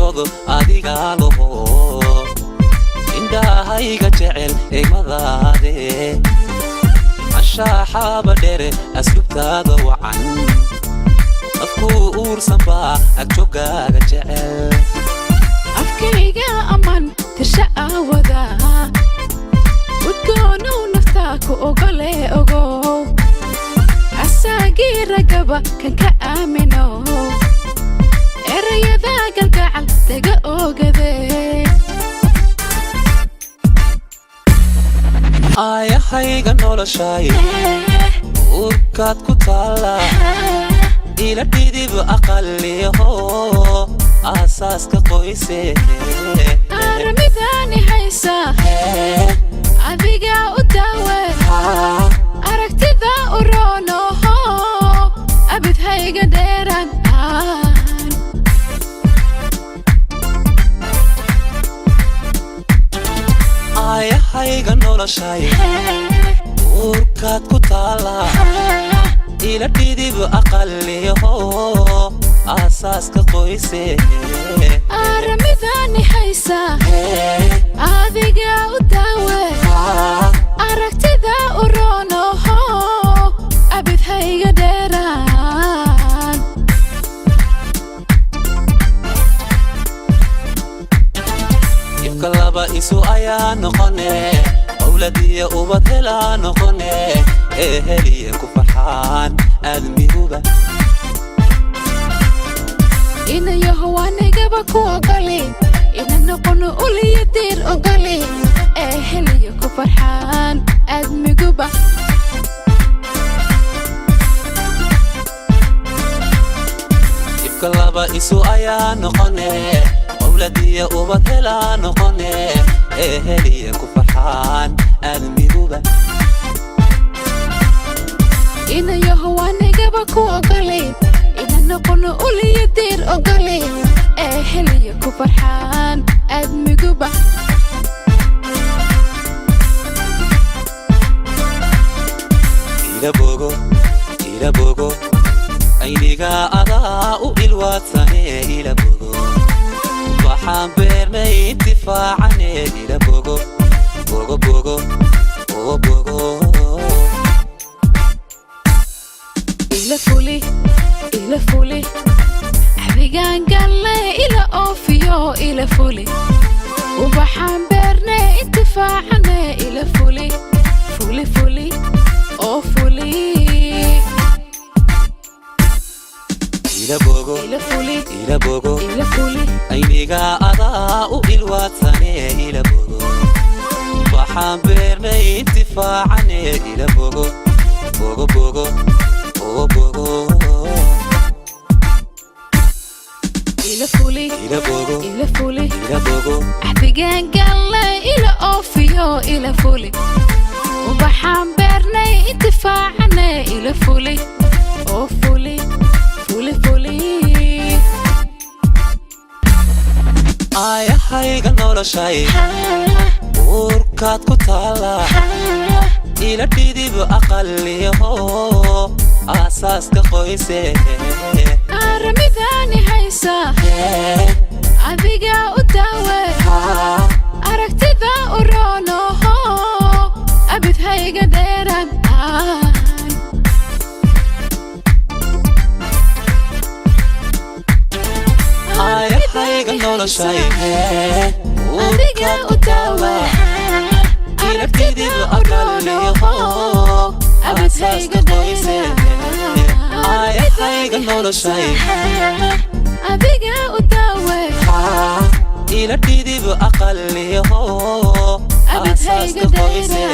xishoodo adiga loho indhahayga jecel eegmadaade ashaaxaaba dheere asluubtaada wacan afku uursan baa agjogaaga jecel afkayga aman tirsha aawada udgoonow naftaa ku ogole ogow asaagii ragaba kan ka aamino erayada galgacal daga ogade aayahayga noloshay uurkaad ku taala ila dhidib aqaliho asaaska qoyse aramidani haysa adiga u daawe aragtida u roonoho abidhayga dheeran aayahayga noloshay uurkaad ku taala ila dhidib aqaliho asaaska qoyse aramidani haysa adiga u daawe aragtida u roonoho abidhayga dheeran ibka laba isu ayaa noqone awladiya ubad helaa noqone eheliya ku farxaan aadmiguba inayaho wanigaba ku ogole ina noqono uliya diir ogole eheliya ku farxaan aadmiguba ibka laba isu ayaa noqone awladiya ubad helaa noqone eheliya ku farxaan aadmiguba inayaho wanigaba ku ogole ina noqono uliya diir ogole eheliya ku farxaan aadmiguba ila bogo ayniga adaa u ilwaadsane ila bogo waxaan beernay intifaacane ila bogo ila fuli adigaan galle ila oofiyo ila fuli ubaxaan beerne intifaacane ila fuli oo fuli ila bogo ayniga adaa u ilwaadsane ila bogo waxaan beernay intifaacane ila bogo ila fuli adigaan galle ila oofiyo ila fuli ubaxaan beernay intifaacane ila fuli oo fuli aayahayga noloshay uurkaad ku taala ila dhidib aqaliho asaaska qoyse aramidani haysa adiga u daawe aragtida u roonoho abidhayga dheeran aayahayga noloshay adiga u daawe aragtida u roonoho abidhayga dheeran aayahayga noloshay adiga u daawe ila dhidib aqaliho asaaska qoyse